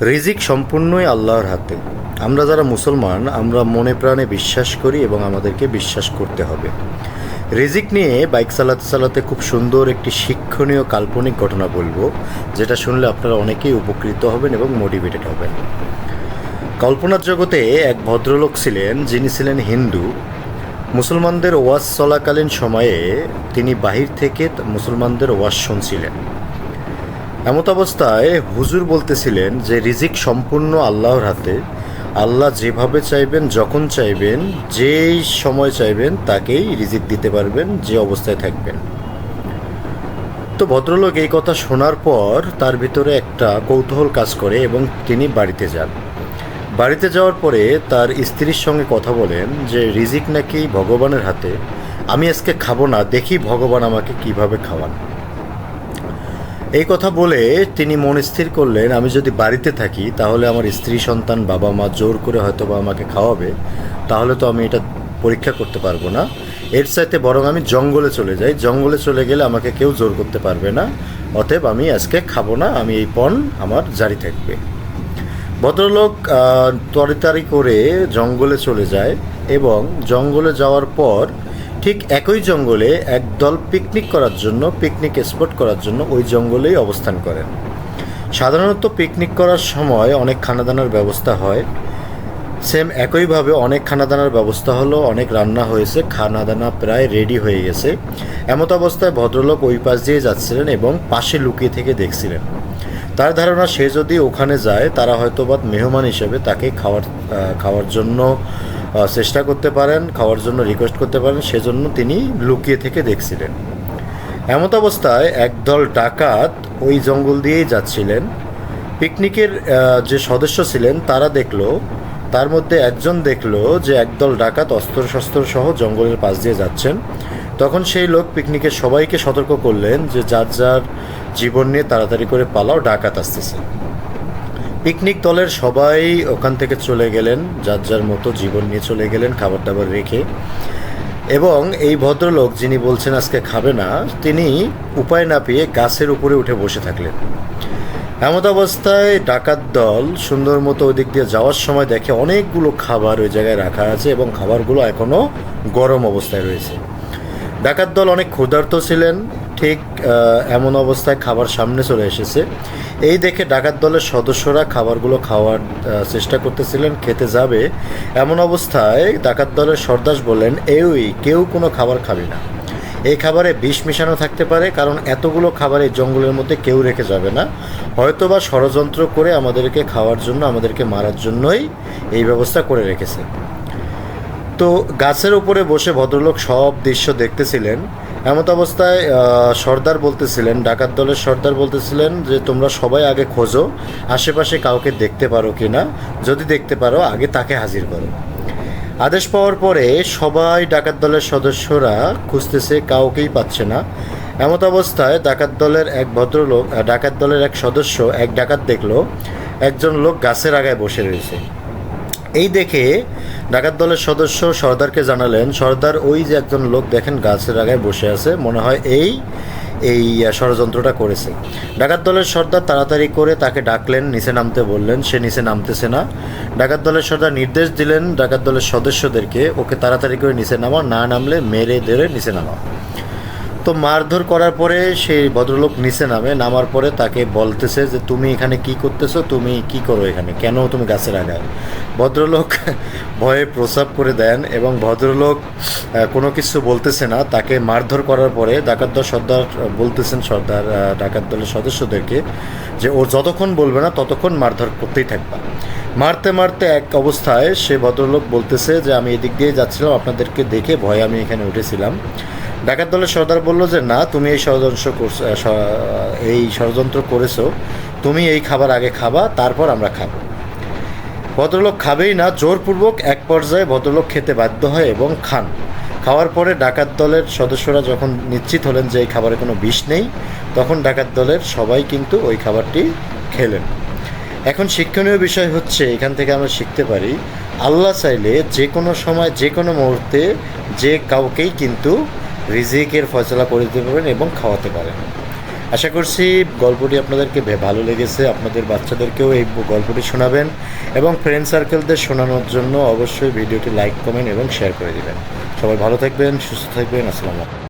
রিজিক সম্পূর্ণই আল্লাহর হাতে। আমরা যারা মুসলমান আমরা মনে প্রাণে বিশ্বাস করি এবং আমাদেরকে বিশ্বাস করতে হবে। রিজিক নিয়ে বাইক চালাতে চালাতে খুব সুন্দর একটি শিক্ষণীয় কাল্পনিক ঘটনা বলবো, যেটা শুনলে আপনারা অনেকেই উপকৃত হবেন এবং মোটিভেটেড হবেন। কল্পনার জগতে এক ভদ্রলোক ছিলেন, যিনি ছিলেন হিন্দু। মুসলমানদের ওয়াজ চলাকালীন সময়ে তিনি বাহির থেকে মুসলমানদের ওয়াজ শুনছিলেন। এমত অবস্থায় হুজুর বলতেছিলেন যে রিজিক সম্পূর্ণ আল্লাহর হাতে। আল্লাহ যেভাবে চাইবেন, যখন চাইবেন, যেই সময় চাইবেন তাকেই রিজিক দিতে পারবেন, যে অবস্থায় থাকবেন। তো ভদ্রলোক এই কথা শোনার পর তার ভিতরে একটা কৌতূহল কাজ করে এবং তিনি বাড়িতে যান। বাড়িতে যাওয়ার পরে তার স্ত্রীর সঙ্গে কথা বলেন যে রিজিক নাকি ভগবানের হাতে, আমি আজকে খাবো না, দেখি ভগবান আমাকে কিভাবে খাওয়ান। এই কথা বলে তিনি মন স্থির করলেন, আমি যদি বাড়িতে থাকি তাহলে আমার স্ত্রী সন্তান বাবা মা জোর করে হয়তো বা আমাকে খাওয়াবে, তাহলে তো আমি এটা পরীক্ষা করতে পারবো না। এর চাইতে বরং আমি জঙ্গলে চলে যাই, জঙ্গলে চলে গেলে আমাকে কেউ জোর করতে পারবে না। অতএব আমি আজকে খাবো না, আমি এই পণ আমার জারি থাকবে। ভদ্রলোক তড়িতাড়ি করে জঙ্গলে চলে যায় এবং জঙ্গলে যাওয়ার পর ঠিক একই জঙ্গলে একদল পিকনিক করার জন্য, পিকনিক স্পট করার জন্য ওই জঙ্গলেই অবস্থান করেন। সাধারণত পিকনিক করার সময় অনেক খানাদানার ব্যবস্থা হয়। সেম একইভাবে অনেক খানাদানার ব্যবস্থা হলো, অনেক রান্না হয়েছে, খানাদানা প্রায় রেডি হয়ে গেছে। এমত অবস্থায় ভদ্রলোক ওই পাশ দিয়ে যাচ্ছিলেন এবং পাশে লুকিয়ে থেকে দেখছিলেন। তার ধারণা সে যদি ওখানে যায় তারা হয়তো বা মেহমান হিসেবে তাকে খাওয়ার জন্য চেষ্টা করতে পারেন, খাওয়ার জন্য রিকোয়েস্ট করতে পারেন, সেজন্য তিনি লুকিয়ে থেকে দেখছিলেন। এমত অবস্থায় একদল ডাকাত ওই জঙ্গল দিয়েই যাচ্ছিলেন। পিকনিকের যে সদস্য ছিলেন তারা দেখলো, তার মধ্যে একজন দেখলো যে একদল ডাকাত অস্ত্রশস্ত্র সহ জঙ্গলের পাশ দিয়ে যাচ্ছেন। তখন সেই লোক পিকনিকের সবাইকে সতর্ক করলেন যে যার যার জীবন নিয়ে তাড়াতাড়ি করে পালাও, ডাকাত আসতেছে। পিকনিক দলের সবাই ওখান থেকে চলে গেলেন, যার যার মতো জীবন নিয়ে চলে গেলেন খাবার দাবার রেখে। এবং এই ভদ্রলোক যিনি বলছেন আজকে খাবে না, তিনি উপায় না পেয়ে গাছের উপরে উঠে বসে থাকলেন। এমত অবস্থায় ডাকাত দল সুন্দর মতো ওই দিক দিয়ে যাওয়ার সময় দেখে অনেকগুলো খাবার ওই জায়গায় রাখা আছে এবং খাবারগুলো এখনও গরম অবস্থায় রয়েছে। ডাকাত দল অনেক ক্ষুধার্ত ছিলেন। ঠিক এমন অবস্থায় খাবার সামনে চলে এসেছে। এই দেখে ডাকাত দলের সদস্যরা খাবারগুলো খাওয়ার চেষ্টা করতেছিলেন, খেতে যাবে। এমন অবস্থায় ডাকাত দলের সর্দার বললেন, কেউ কোনো খাবার খাবে না, এই খাবারে বিষ মিশানো থাকতে পারে, কারণ এতগুলো খাবার এই জঙ্গলের মধ্যে কেউ রেখে যাবে না, হয়তোবা ষড়যন্ত্র করে আমাদেরকে খাওয়ার জন্য, আমাদেরকে মারার জন্যই এই ব্যবস্থা করে রেখেছে। তো গাছের উপরে বসে ভদ্রলোক সব দৃশ্য দেখতেছিলেন। এমত অবস্থায় সর্দার বলতেছিলেন, ডাকাত দলের সর্দার বলতেছিলেন যে তোমরা সবাই আগে খোঁজো আশেপাশে কাউকে দেখতে পারো কি না, যদি দেখতে পারো আগে তাকে হাজির করো। আদেশ পাওয়ার পরে সবাই ডাকাত দলের সদস্যরা খুঁজতেছে, কাউকেই পাচ্ছে না। এমত অবস্থায় ডাকাত দলের এক সদস্য, এক ডাকাত দেখলো একজন লোক গাছের আগায় বসে রয়েছে। এই দেখে ডাকাত দলের সদস্য সর্দারকে জানালেন, সর্দার ওই যে একজন লোক দেখেন গাছের আগায় বসে আছে, মনে হয় এই ষড়যন্ত্রটা করেছে। ডাকাত দলের সর্দার তাড়াতাড়ি করে তাকে ডাকলেন, নিচে নামতে বললেন, সে নিচে নামতেছে না। ডাকাত দলের সর্দার নির্দেশ দিলেন ডাকাত দলের সদস্যদেরকে, ওকে তাড়াতাড়ি করে নিচে নামা, না নামলে মেরে ধরে নিচে নামা। তো মারধর করার পরে সেই ভদ্রলোক নিচে নামার পরে তাকে বলতেছে যে তুমি এখানে কি করতেছো, তুমি কি করো এখানে, কেন তুমি গাছের আগায়? ভদ্রলোক ভয়ে প্রস্রাব করে দেন এবং ভদ্রলোক কোনো কিছু বলতেছে না। তাকে মারধর করার পরে ডাকাত দল সর্দার বলতেছেন, ডাকাত দলের সদস্যদেরকে যে ও যতক্ষণ বলবে না ততক্ষণ মারধর করতেই থাকবা। মারতে মারতে এক অবস্থায় সে ভদ্রলোক বলতেছে যে আমি এদিক দিয়ে যাচ্ছিলাম, আপনাদেরকে দেখে ভয়ে আমি এখানে উঠেছিলাম। ডাকাত দলের সর্দার বলল যে না, তুমি এই ষড়যন্ত্র করেছো, তুমি এই খাবার আগে খাবা, তারপর আমরা খাবো। ভদ্রলোক খাবেই না, জোরপূর্বক এক পর্যায়ে ভদ্রলোক খেতে বাধ্য হয় এবং খান। খাওয়ার পরে ডাকাত দলের সদস্যরা যখন নিশ্চিত হলেন যে এই খাবারে কোনো বিষ নেই, তখন ডাকাত দলের সবাই কিন্তু ওই খাবারটি খেলেন। এখন শিক্ষণীয় বিষয় হচ্ছে, এখান থেকে আমরা শিখতে পারি আল্লাহ চাইলে যে কোনো সময়, যে কোনো মুহূর্তে যে কাউকেই কিন্তু রিজিকের ফয়সালা করে দিতে পারেন এবং খাওয়াতে পারেন। আশা করছি গল্পটি আপনাদেরকে ভালো লেগেছে। আপনাদের বাচ্চাদেরকেও এই গল্পটি শোনাবেন এবং ফ্রেন্ড সার্কেলদের শোনানোর জন্য অবশ্যই ভিডিওটি লাইক, কমেন্ট এবং শেয়ার করে দিবেন। সবাই ভালো থাকবেন, সুস্থ থাকবেন। আসসালামু আলাইকুম।